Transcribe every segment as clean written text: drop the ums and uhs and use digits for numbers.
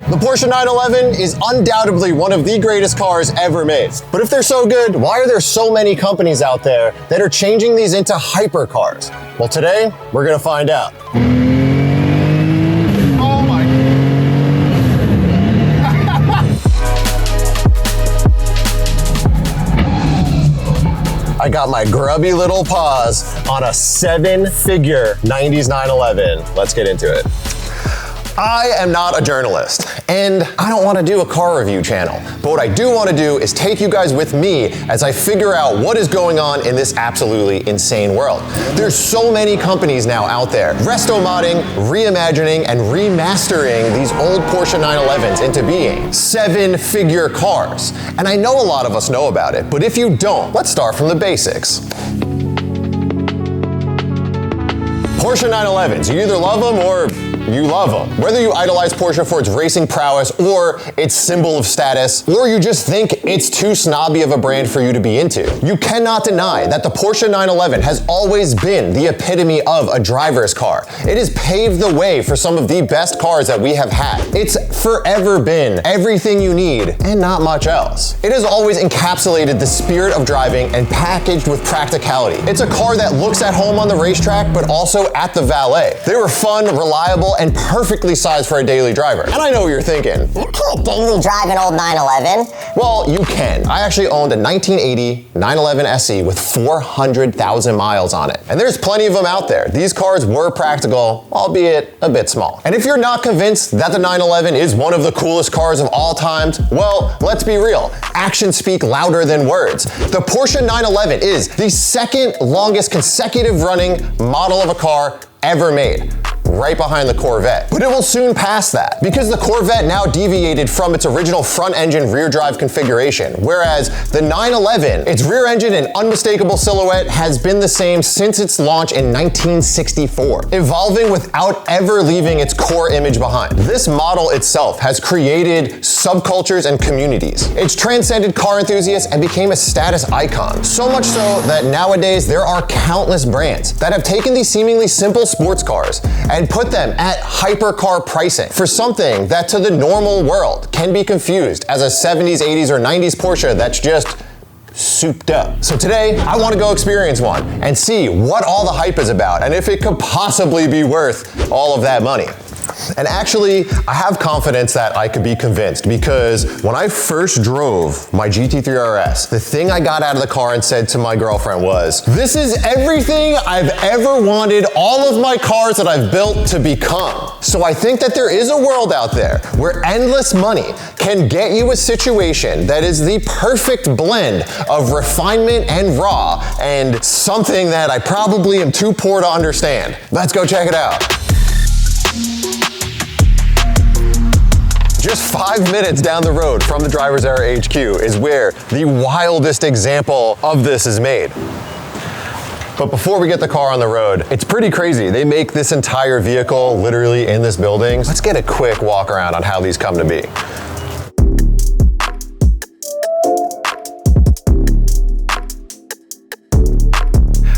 The Porsche 911 is undoubtedly one of the greatest cars ever made. But if they're so good, why are there so many companies out there that are changing these into hypercars? Well, today, we're gonna find out. Oh my. I got my grubby little paws on a 7-figure 90s 911. Let's get into it. I am not a journalist, and I don't want to do a car review channel. But what I do want to do is take you guys with me as I figure out what is going on in this absolutely insane world. There's so many companies now out there, resto-modding, reimagining, and remastering these old Porsche 911s into being 7-figure cars. And I know a lot of us know about it, but if you don't, let's start from the basics. Porsche 911s, you either love them or you love them. Whether you idolize Porsche for its racing prowess or its symbol of status, or you just think it's too snobby of a brand for you to be into, you cannot deny that the Porsche 911 has always been the epitome of a driver's car. It has paved the way for some of the best cars that we have had. It's forever been everything you need and not much else. It has always encapsulated the spirit of driving and packaged with practicality. It's a car that looks at home on the racetrack, but also at the valet. They were fun, reliable, and perfectly sized for a daily driver. And I know what you're thinking. You can't daily drive an old 911. Well, you can. I actually owned a 1980 911 SE with 400,000 miles on it. And there's plenty of them out there. These cars were practical, albeit a bit small. And if you're not convinced that the 911 is one of the coolest cars of all times, well, let's be real. Actions speak louder than words. The Porsche 911 is the second longest consecutive running model of a car ever made, right behind the Corvette. But it will soon pass that, because the Corvette now deviated from its original front engine rear drive configuration, whereas the 911, its rear engine and unmistakable silhouette has been the same since its launch in 1964, evolving without ever leaving its core image behind. This model itself has created subcultures and communities. It's transcended car enthusiasts and became a status icon. So much so that nowadays there are countless brands that have taken these seemingly simple sports cars and put them at hypercar pricing for something that to the normal world can be confused as a 70s, 80s, or 90s Porsche that's just souped up. So today, I want to go experience one and see what all the hype is about and if it could possibly be worth all of that money. And actually, I have confidence that I could be convinced, because when I first drove my GT3 RS, the thing I got out of the car and said to my girlfriend was, "This is everything I've ever wanted all of my cars that I've built to become." So I think that there is a world out there where endless money can get you a situation that is the perfect blend of refinement and raw, and something that I probably am too poor to understand. Let's go check it out. Just 5 minutes down the road from the Drivers Era HQ is where the wildest example of this is made. But before we get the car on the road, it's pretty crazy. They make this entire vehicle literally in this building. Let's get a quick walk around on how these come to be.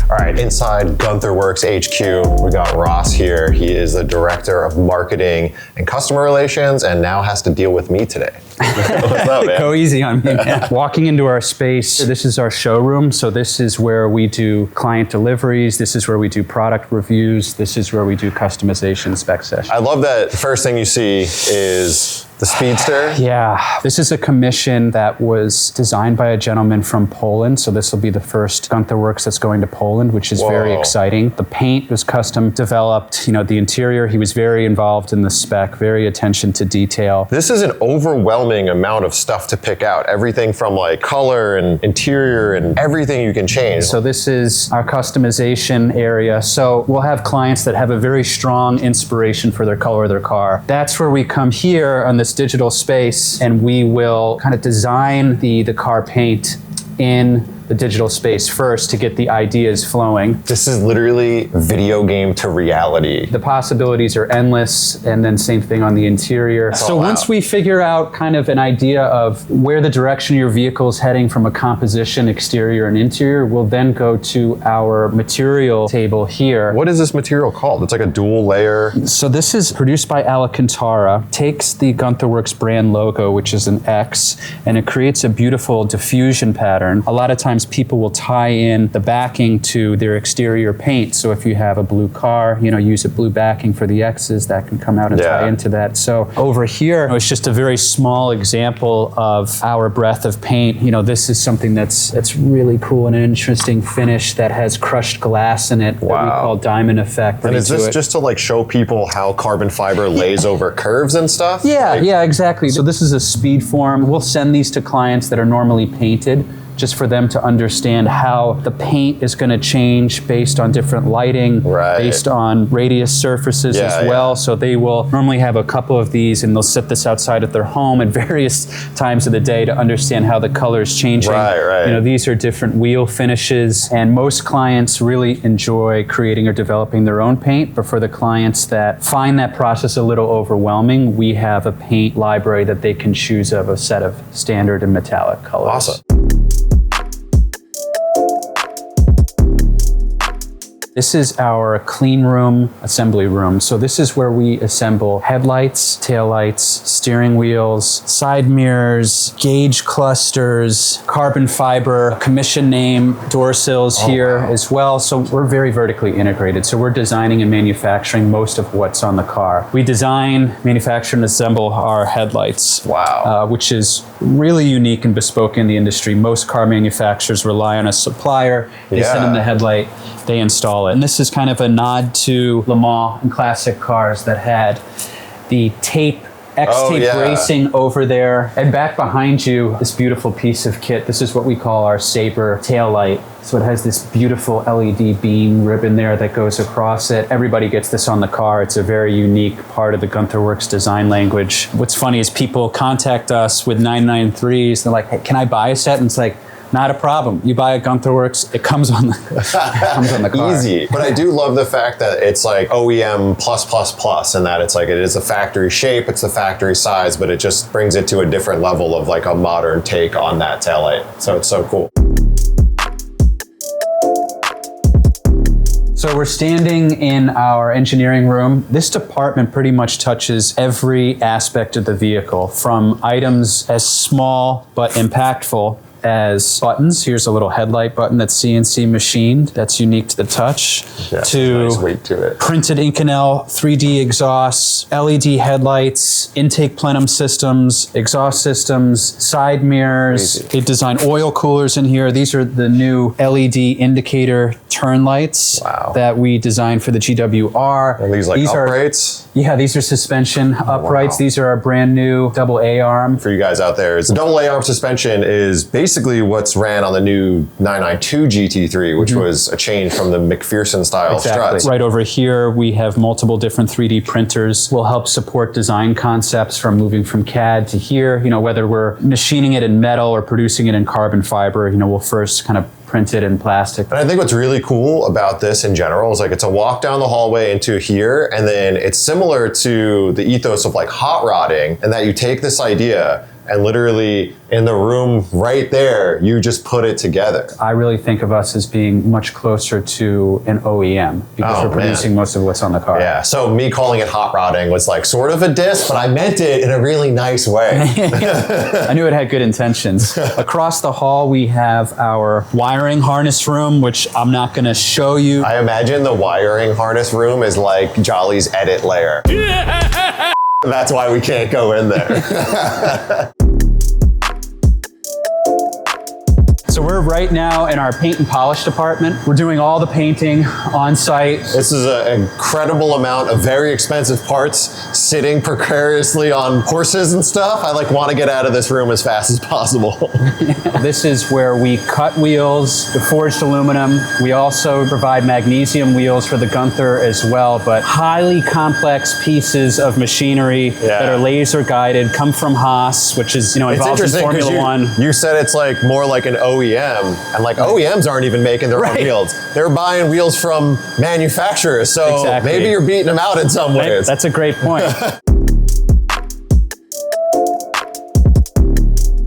All right, inside Gunther Works HQ, we got Ross here. He is the Director of Marketing and Customer Relations and now has to deal with me today. What's up, man? Go easy on me, man. Walking into our space, this is our showroom. So this is where we do client deliveries. This is where we do product reviews. This is where we do customization spec sessions. I love that the first thing you see is the Speedster. Yeah, this is a commission that was designed by a gentleman from Poland. So this will be the first Gunther Works that's going to Poland, which is very exciting. The paint was custom developed. You know, the interior, he was very involved in the spec, very attention to detail. This is an overwhelming amount of stuff to pick out. Everything from like color and interior and everything you can change. So this is our customization area. So we'll have clients that have a very strong inspiration for their color of their car. That's where we come here on this digital space and we will kind of design the car paint in the digital space first to get the ideas flowing. This is literally video game to reality. The possibilities are endless, and then same thing on the interior. So once we figure out kind of an idea of where the direction your vehicle is heading from a composition, exterior and interior, we'll then go to our material table here. What is this material called? It's like a dual layer. So this is produced by Alcantara, takes the Gunther Works brand logo, which is an X, and it creates a beautiful diffusion pattern. A lot of times people will tie in the backing to their exterior paint. So if you have a blue car, use a blue backing for the X's, that can come out and tie into that. So over here, it's just a very small example of our breadth of paint. This is something that's really cool and an interesting finish that has crushed glass in it that we call diamond effect. And is this just to like show people how carbon fiber lays over curves and stuff? Yeah, exactly. So this is a speed form. We'll send these to clients that are normally painted, just for them to understand how the paint is going to change based on different lighting, based on radius surfaces as well. So they will normally have a couple of these, and they'll set this outside of their home at various times of the day to understand how the color is changing. These are different wheel finishes, and most clients really enjoy creating or developing their own paint. But for the clients that find that process a little overwhelming, we have a paint library that they can choose of a set of standard and metallic colors. Awesome. This is our clean room, assembly room. So this is where we assemble headlights, taillights, steering wheels, side mirrors, gauge clusters, carbon fiber, commission name, door sills here as well. So we're very vertically integrated. So we're designing and manufacturing most of what's on the car. We design, manufacture, and assemble our headlights, which is really unique and bespoke in the industry. Most car manufacturers rely on a supplier. They send them the headlight, they install it. And this is kind of a nod to Le Mans and classic cars that had the tape, X-tape racing over there. And back behind you, this beautiful piece of kit. This is what we call our Sabre taillight. So it has this beautiful LED beam ribbon there that goes across it. Everybody gets this on the car. It's a very unique part of the Gunther Works design language. What's funny is people contact us with 993s. They're like, hey, can I buy a set? And it's like, not a problem. You buy a Gunther Works, it comes on the car. Easy. But I do love the fact that it's like OEM plus, and that it's like it is a factory shape, it's the factory size, but it just brings it to a different level of like a modern take on that taillight. So it's so cool. So we're standing in our engineering room. This department pretty much touches every aspect of the vehicle, from items as small but impactful as buttons. Here's a little headlight button that's CNC machined. That's unique to the touch. To nice weight to it. Printed Inconel 3D exhausts, LED headlights, intake plenum systems, exhaust systems, side mirrors. They design oil coolers in here. These are the new LED indicator turn lights that we designed for the GWR. Are these like uprights? These are suspension uprights. These are our brand new double A-arm. For you guys out there, the double A-arm suspension is basically what's ran on the new 992 GT3, which was a change from the McPherson style struts. Right over here, we have multiple different 3D printers. We'll help support design concepts from moving from CAD to here. Whether we're machining it in metal or producing it in carbon fiber, we'll first kind of print it in plastic. And I think what's really cool about this in general is like it's a walk down the hallway into here, and then it's similar to the ethos of like hot rodding, and that you take this idea and literally in the room right there, you just put it together. I really think of us as being much closer to an OEM because we're producing most of what's on the car. Yeah, so me calling it hot rodding was like sort of a diss, but I meant it in a really nice way. I knew it had good intentions. Across the hall, we have our wiring harness room, which I'm not gonna show you. I imagine the wiring harness room is like Jolly's edit layer. That's why we can't go in there. So we're right now in our paint and polish department. We're doing all the painting on site. This is an incredible amount of very expensive parts sitting precariously on horses and stuff. I want to get out of this room as fast as possible. This is where we cut wheels, the forged aluminum. We also provide magnesium wheels for the Gunther as well, but highly complex pieces of machinery that are laser guided, come from Haas, which is involved in Formula One. You said it's like more like an OEM OEM, and like OEMs aren't even making their own wheels. They're buying wheels from manufacturers, so maybe you're beating them out in some ways. That's a great point.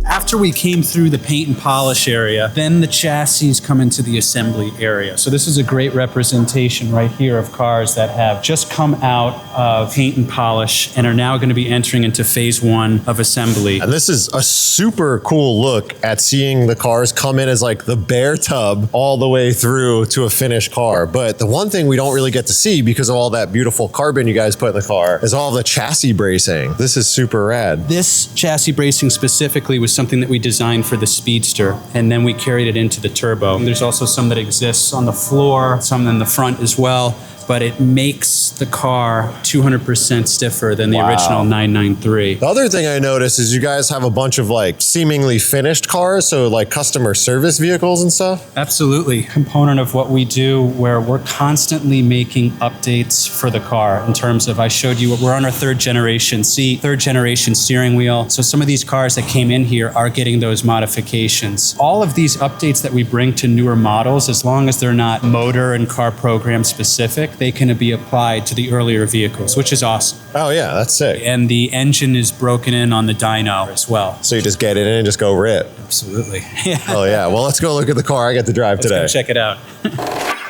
After we came through the paint and polish area, then the chassis come into the assembly area. So this is a great representation right here of cars that have just come out of paint and polish and are now going to be entering into phase 1 of assembly. And this is a super cool look at seeing the cars come in as like the bare tub all the way through to a finished car. But the one thing we don't really get to see because of all that beautiful carbon you guys put in the car is all the chassis bracing. This is super rad. This chassis bracing specifically was something that we designed for the Speedster, and then we carried it into the Turbo. And there's also some that exists on the floor, some in the front as well, but it makes the car 200% stiffer than the original 993. The other thing I noticed is you guys have a bunch of like seemingly finished cars, so like customer service vehicles and stuff? Absolutely. Component of what we do where we're constantly making updates for the car in terms of, I showed you, we're on our 3rd generation seat, 3rd generation steering wheel. So some of these cars that came in here are getting those modifications. All of these updates that we bring to newer models, as long as they're not motor and car program specific, they can be applied to the earlier vehicles, which is awesome. Oh yeah, that's sick. And the engine is broken in on the dyno as well. So you just get it in and just go rip. Absolutely. Oh yeah, well let's go look at the car I get to drive today. Let's go check it out.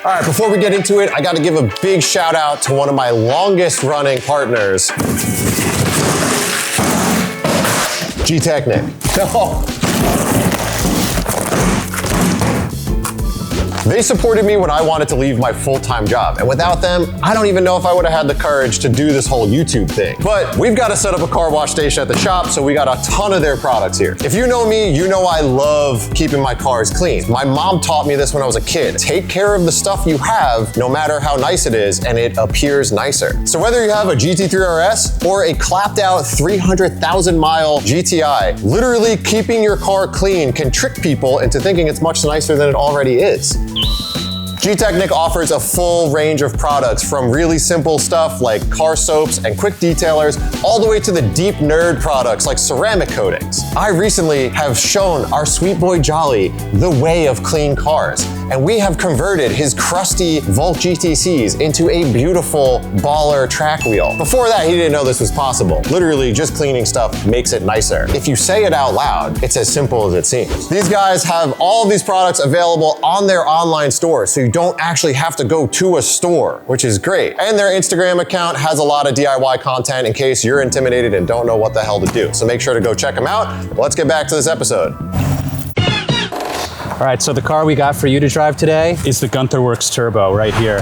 All right, before we get into it, I gotta give a big shout out to one of my longest running partners, G Techniq. They supported me when I wanted to leave my full-time job, and without them, I don't even know if I would have had the courage to do this whole YouTube thing. But we've got to set up a car wash station at the shop, so we got a ton of their products here. If you know me, you know I love keeping my cars clean. My mom taught me this when I was a kid. Take care of the stuff you have, no matter how nice it is, and it appears nicer. So whether you have a GT3 RS or a clapped out 300,000 mile GTI, literally keeping your car clean can trick people into thinking it's much nicer than it already is. G Techniq offers a full range of products from really simple stuff like car soaps and quick detailers all the way to the deep nerd products like ceramic coatings. I recently have shown our sweet boy Jolly the way of clean cars, and we have converted his crusty Volt GTCs into a beautiful baller track wheel. Before that, he didn't know this was possible. Literally, just cleaning stuff makes it nicer. If you say it out loud, it's as simple as it seems. These guys have all of these products available on their online store, so you don't actually have to go to a store, which is great. And their Instagram account has a lot of DIY content in case you're intimidated and don't know what the hell to do. So make sure to go check them out. Let's get back to this episode. All right, so the car we got for you to drive today is the Gunther Works Turbo right here.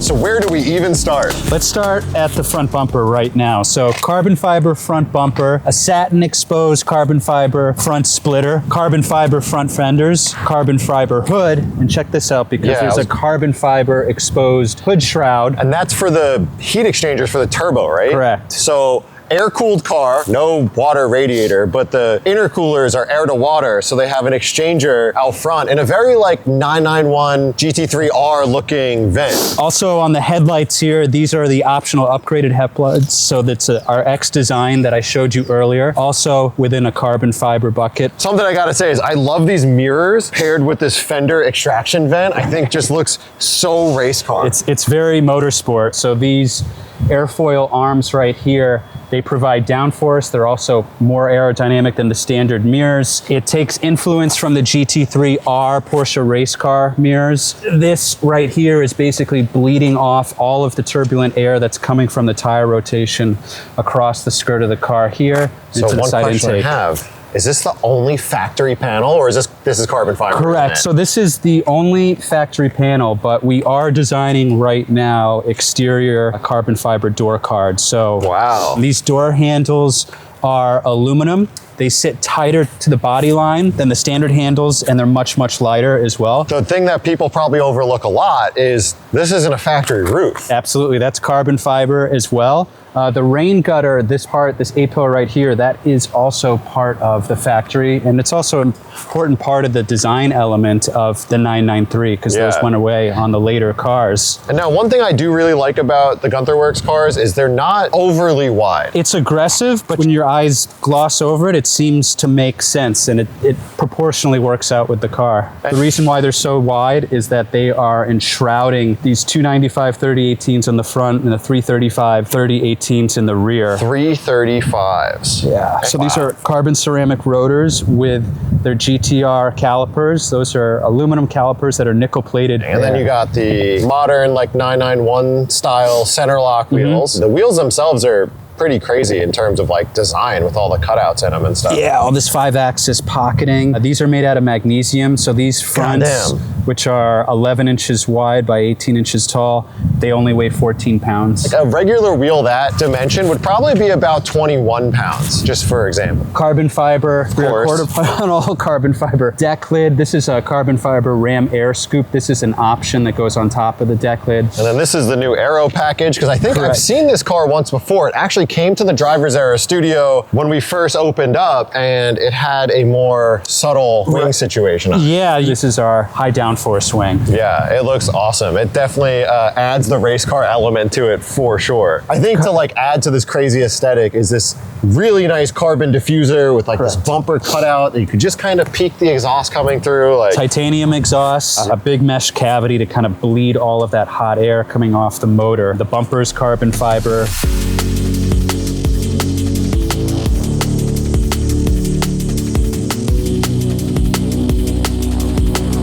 So where do we even start? Let's start at the front bumper right now. So carbon fiber front bumper, a satin exposed carbon fiber front splitter, carbon fiber front fenders, carbon fiber hood, and check this out because there's a carbon fiber exposed hood shroud. And that's for the heat exchangers for the turbo, right? Correct. So air-cooled car, no water radiator, but the intercoolers are air to water, so they have an exchanger out front in a very like 991 GT3R looking vent. Also on the headlights here, these are the optional upgraded headlights. So that's our X design that I showed you earlier, also within a carbon fiber bucket. Something I gotta say is I love these mirrors paired with this fender extraction vent. I think just looks so race car. It's very motorsport. So these airfoil arms right here, they provide downforce. They're also more aerodynamic than the standard mirrors. It takes influence from the GT3R Porsche race car mirrors. This right here is basically bleeding off all of the turbulent air that's coming from the tire rotation across the skirt of the car here. So one question I have, is this the only factory panel, or is this is carbon fiber? Correct. So this is the only factory panel, but we are designing right now exterior carbon fiber door cards. So wow. These door handles are aluminum. They sit tighter to the body line than the standard handles, and they're much, much lighter as well. The thing that people probably overlook a lot is this isn't a factory roof. Absolutely, that's carbon fiber as well. The rain gutter, this part, this A-pillar right here, that is also part of the factory, and it's also an important part of the design element of the 993, because those went away on the later cars. And now one thing I do really like about the Gunther Works cars is they're not overly wide. It's aggressive, but when your eyes gloss over it, it seems to make sense, and it proportionally works out with the car. The reason why they're so wide is that they are enshrouding these 295 3018s on the front and the 335 3018s in the rear. 335s. Yeah. So these are carbon ceramic rotors with their GTR calipers. Those are aluminum calipers that are nickel plated. And then you got the modern like 991 style center lock wheels. The wheels themselves are pretty crazy in terms of like design with all the cutouts in them and stuff. Yeah, all this 5-axis pocketing. These are made out of magnesium, so these fronts, which are 11 inches wide by 18 inches tall, they only weigh 14 pounds. Like a regular wheel that dimension would probably be about 21 pounds, just for example. Carbon fiber, quarter panel carbon fiber. Deck lid, this is a carbon fiber ram air scoop. This is an option that goes on top of the deck lid. And then this is the new aero package, because I think I've seen this car once before. It actually came to the Driver's Era studio when we first opened up, and it had a more subtle wing situation on it. Yeah, this is our high downforce wing. Yeah, it looks awesome. It definitely adds the race car element to it for sure. I think to like add to this crazy aesthetic is this really nice carbon diffuser with like this bumper cutout that you could just kind of peek the exhaust coming through. Like titanium exhaust, a big mesh cavity to kind of bleed all of that hot air coming off the motor. The bumper's carbon fiber.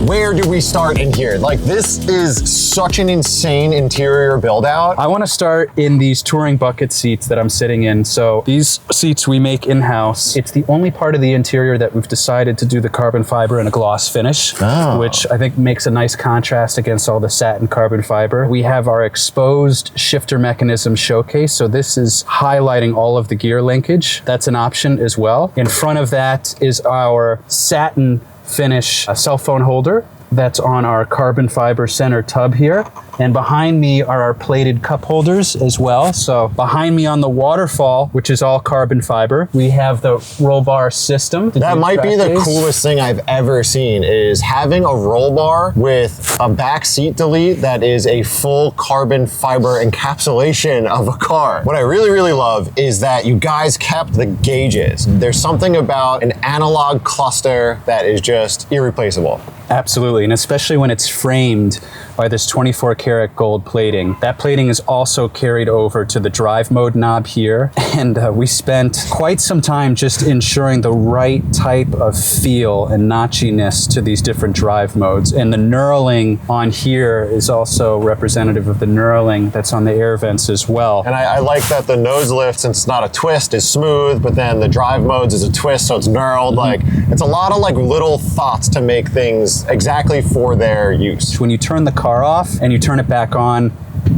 Where do we start in here? Like, this is such an insane interior build out. I want to start in these touring bucket seats that I'm sitting in. So these seats we make in-house. It's the only part of the interior that we've decided to do the carbon fiber and a gloss finish, which I think makes a nice contrast against all the satin carbon fiber. We have our exposed shifter mechanism showcase. So this is highlighting all of the gear linkage. That's an option as well. In front of that is our satin finish cell phone holder that's on our carbon fiber center tub here. And behind me are our plated cup holders as well. So behind me on the waterfall, which is all carbon fiber, we have the roll bar system. That might be the coolest thing I've ever seen, is having a roll bar with a back seat delete that is a full carbon fiber encapsulation of a car. What I really, really love is that you guys kept the gauges. There's something about an analog cluster that is just irreplaceable. Absolutely, and especially when it's framed by this 24 karat gold plating. That plating is also carried over to the drive mode knob here. And we spent quite some time just ensuring the right type of feel and notchiness to these different drive modes. And the knurling on here is also representative of the knurling that's on the air vents as well. And I like that the nose lift, since it's not a twist, is smooth, but then the drive modes is a twist, so it's knurled. Like, it's a lot of like little thoughts to make things exactly for their use. When you turn the car off and you turn it back on,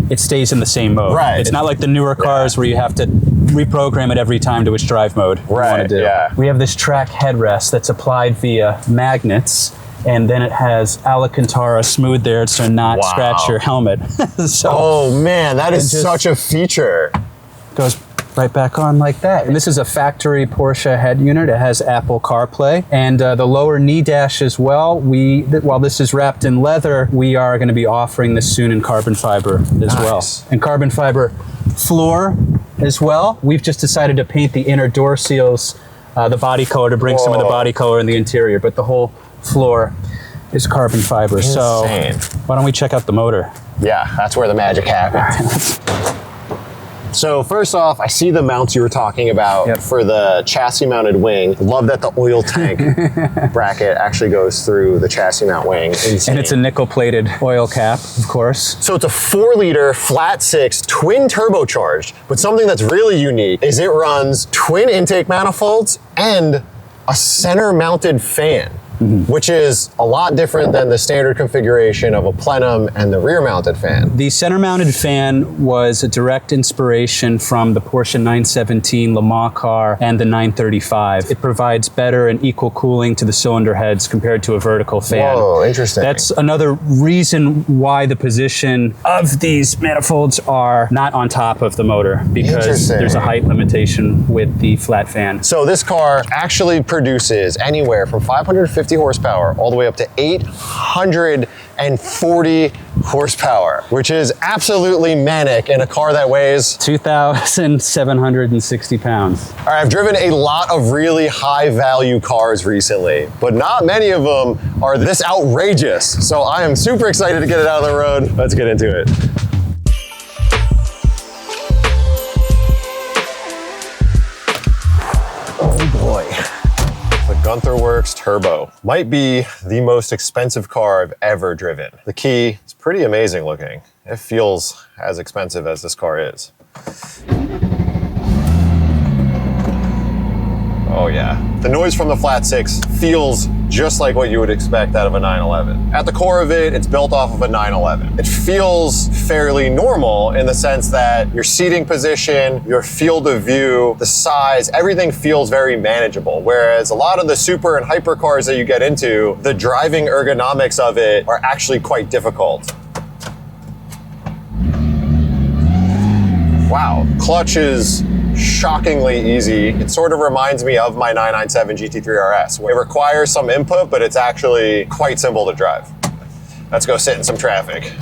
it stays in the same mode. Right. It's not like the newer cars where you have to reprogram it every time to which drive mode you want to do. Yeah. We have this track headrest that's applied via magnets, and then it has Alcantara smooth there to not scratch your helmet. So oh man, that is such a feature. Goes right back on like that. And this is a factory Porsche head unit. It has Apple CarPlay, and the lower knee dash as well. While this is wrapped in leather, we are going to be offering this soon in carbon fiber as well. And carbon fiber floor as well. We've just decided to paint the inner door seals, the body color, to bring some of the body color in the interior, but the whole floor is carbon fiber. Insane. So why don't we check out the motor? Yeah, that's where the magic happens. So first off, I see the mounts you were talking about for the chassis mounted wing. Love that the oil tank bracket actually goes through the chassis mount wing. Insane. And it's a nickel plated oil cap, of course. So it's a 4-liter flat 6 twin turbocharged, but something that's really unique is it runs twin intake manifolds and a center mounted fan. which is a lot different than the standard configuration of a plenum and the rear-mounted fan. The center-mounted fan was a direct inspiration from the Porsche 917 Le Mans car and the 935. It provides better and equal cooling to the cylinder heads compared to a vertical fan. Whoa, interesting. That's another reason why the position of these manifolds are not on top of the motor, because there's a height limitation with the flat fan. So this car actually produces anywhere from 550 horsepower all the way up to 840 horsepower, which is absolutely manic in a car that weighs 2,760 pounds. All right, I've driven a lot of really high value cars recently, but not many of them are this outrageous. So I am super excited to get it out of the road. Let's get into it. Oh boy. The Gunther Works Turbo might be the most expensive car I've ever driven. The key is pretty amazing looking. It feels as expensive as this car is. Oh yeah. The noise from the flat six feels just like what you would expect out of a 911. At the core of it, it's built off of a 911. It feels fairly normal in the sense that your seating position, your field of view, the size, everything feels very manageable. Whereas a lot of the super and hypercars that you get into, the driving ergonomics of it are actually quite difficult. Wow, clutch is shockingly easy. It sort of reminds me of my 997 GT3 RS. It requires some input, but it's actually quite simple to drive. Let's go sit in some traffic.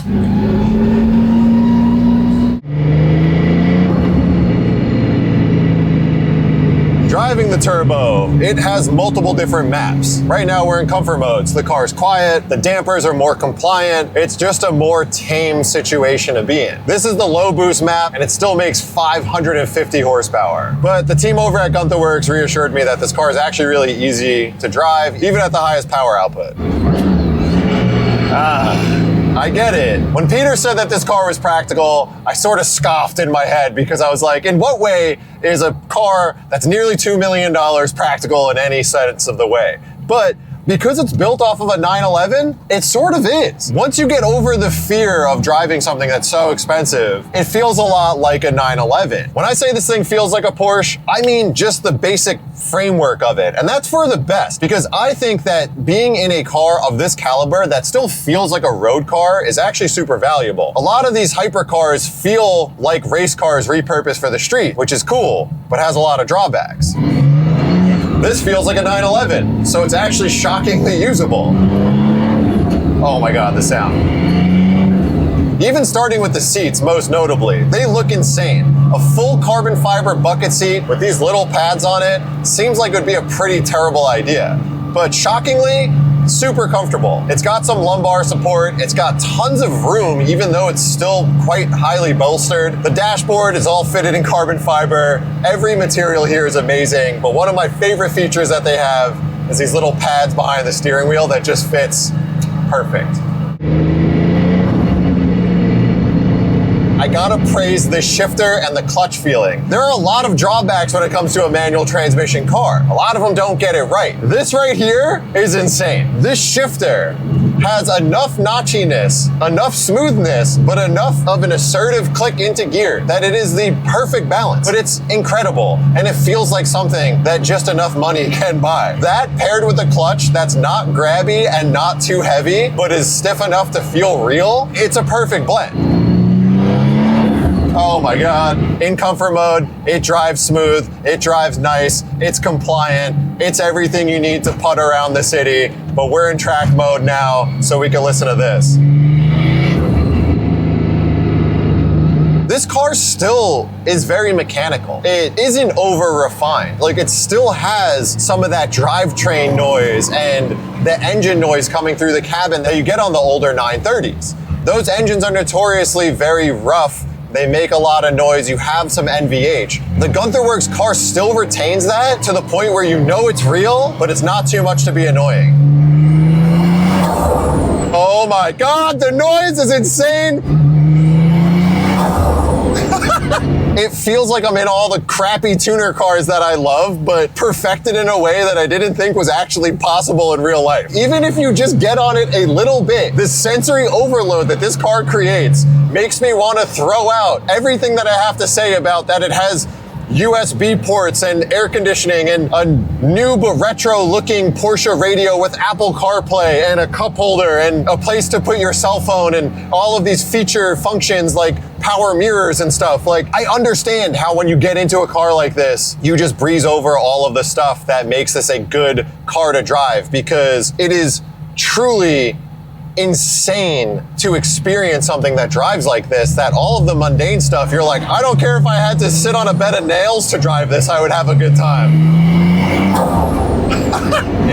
Driving the Turbo, it has multiple different maps. Right now we're in comfort mode, so the car's quiet, the dampers are more compliant, it's just a more tame situation to be in. This is the low boost map, and it still makes 550 horsepower. But the team over at Gunther Works reassured me that this car is actually really easy to drive, even at the highest power output. I get it. When Peter said that this car was practical, I sort of scoffed in my head because I was like, in what way is a car that's nearly $2 million practical in any sense of the way? But because it's built off of a 911, it sort of is. Once you get over the fear of driving something that's so expensive, it feels a lot like a 911. When I say this thing feels like a Porsche, I mean just the basic framework of it. And that's for the best, because I think that being in a car of this caliber that still feels like a road car is actually super valuable. A lot of these hypercars feel like race cars repurposed for the street, which is cool, but has a lot of drawbacks. This feels like a 911, so it's actually shockingly usable. Oh my God, the sound. Even starting with the seats, most notably, they look insane. A full carbon fiber bucket seat with these little pads on it seems like it would be a pretty terrible idea. But shockingly, super comfortable. It's got some lumbar support. It's got tons of room, even though it's still quite highly bolstered. The dashboard is all fitted in carbon fiber. Every material here is amazing. But one of my favorite features that they have is these little pads behind the steering wheel that just fits perfect. I gotta praise the shifter and the clutch feeling. There are a lot of drawbacks when it comes to a manual transmission car. A lot of them don't get it right. This right here is insane. This shifter has enough notchiness, enough smoothness, but enough of an assertive click into gear that it is the perfect balance. But it's incredible, and it feels like something that just enough money can buy. That paired with a clutch that's not grabby and not too heavy, but is stiff enough to feel real, it's a perfect blend. Oh my God. In comfort mode, it drives smooth, it drives nice, it's compliant, it's everything you need to putt around the city, but we're in track mode now, so we can listen to this. This car still is very mechanical. It isn't over-refined. Like, it still has some of that drivetrain noise and the engine noise coming through the cabin that you get on the older 930s. Those engines are notoriously very rough. They make a lot of noise. You have some NVH. The Gunther Works car still retains that to the point where you know it's real, but it's not too much to be annoying. Oh my God, the noise is insane. It feels like I'm in all the crappy tuner cars that I love, but perfected in a way that I didn't think was actually possible in real life. Even if you just get on it a little bit, the sensory overload that this car creates makes me want to throw out everything that I have to say about that it has USB ports and air conditioning and a new but retro looking Porsche radio with Apple CarPlay and a cup holder and a place to put your cell phone and all of these feature functions like power mirrors and stuff. Like, I understand how when you get into a car like this, you just breeze over all of the stuff that makes this a good car to drive, because it is truly insane to experience something that drives like this, that all of the mundane stuff, you're like, I don't care if I had to sit on a bed of nails to drive this, I would have a good time.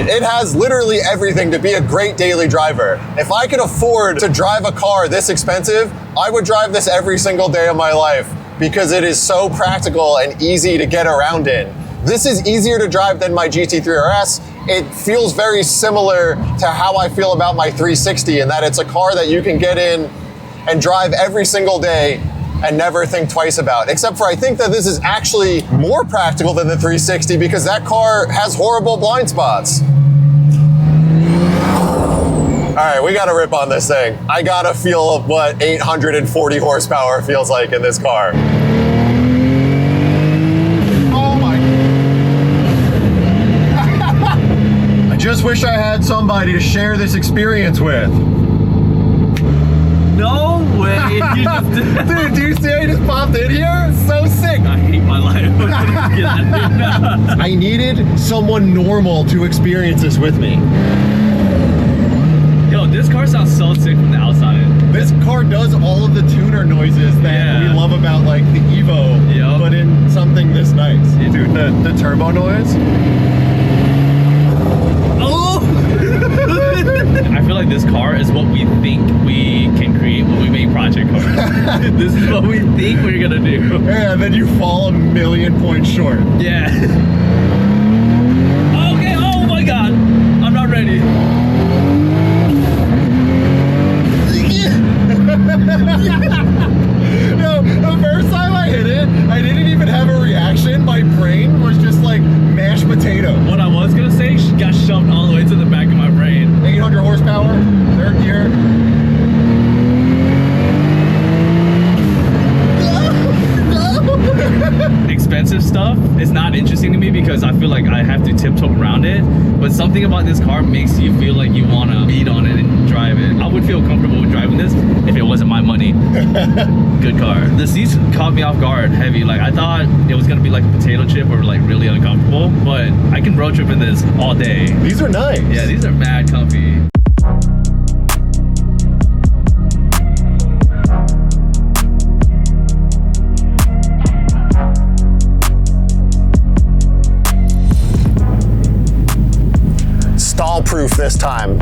It has literally everything to be a great daily driver. If I could afford to drive a car this expensive, I would drive this every single day of my life, because it is so practical and easy to get around in. This is easier to drive than my GT3 RS. It feels very similar to how I feel about my 360, in that it's a car that you can get in and drive every single day and never think twice about. Except for I think that this is actually more practical than the 360, because that car has horrible blind spots. All right, we gotta rip on this thing. I gotta feel what 840 horsepower feels like in this car. Just wish I had somebody to share this experience with. No way. You just did. Dude, do you see I just popped in here? It's so sick. I hate my life. I needed someone normal to experience this with me. Yo, this car sounds so sick from the outside. This car does all of the tuner noises that we love about like the Evo, but in something this nice. Dude, the turbo noise. I feel like this car is what we think we can create when we make project cars. This is what we think we're gonna do. Yeah, and then you fall a million points short. Yeah. Okay, oh my god. I'm not ready. No, the first time I hit it, I didn't even have a reaction. My brain was just like mashed potato. What I was gonna say, she got shoved all the way to the back of my brain. 800 horsepower, third gear. Expensive stuff is not interesting to me, because I feel like I have to tiptoe around it, but something about this car makes you feel like you want to beat on it and drive it. I would feel comfortable with driving this if it wasn't my money. Good car. The seats caught me off guard heavy. Like, I thought it was going to be like a potato chip or like really uncomfortable, but I can road trip in this all day. These are nice. Yeah, these are mad comfy. Proof this time.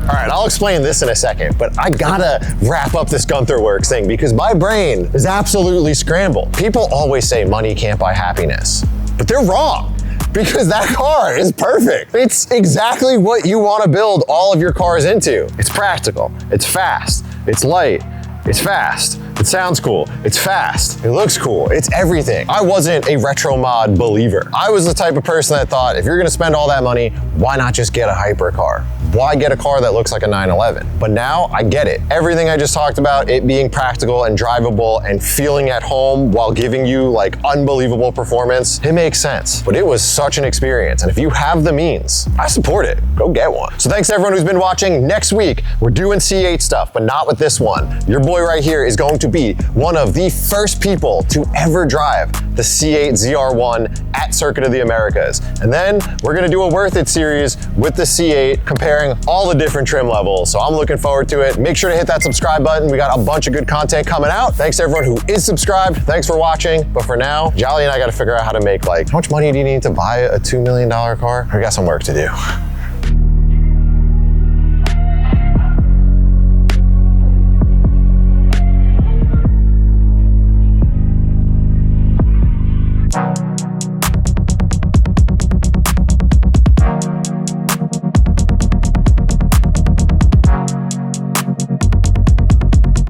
All right, I'll explain this in a second, but I gotta wrap up this Gunther Works thing, because my brain is absolutely scrambled. People always say money can't buy happiness, but they're wrong, because that car is perfect. It's exactly what you want to build all of your cars into. It's practical, it's fast, it's light, it's fast. It sounds cool, it's fast, it looks cool, it's everything. I wasn't a retro mod believer. I was the type of person that thought, if you're gonna spend all that money, why not just get a hypercar? Why get a car that looks like a 911? But now I get it. Everything I just talked about, it being practical and drivable and feeling at home while giving you like unbelievable performance, it makes sense. But it was such an experience, and if you have the means, I support it. Go get one. So thanks to everyone who's been watching. Next week, we're doing C8 stuff, but not with this one. Your boy right here is going to be one of the first people to ever drive the C8 ZR1 at Circuit of the Americas. And then we're gonna do a Worth It series with the C8, comparing all the different trim levels. So I'm looking forward to it. Make sure to hit that subscribe button. We got a bunch of good content coming out. Thanks to everyone who is subscribed. Thanks for watching. But for now, Jolly and I gotta figure out how to make, like, how much money do you need to buy a $2 million car? I got some work to do.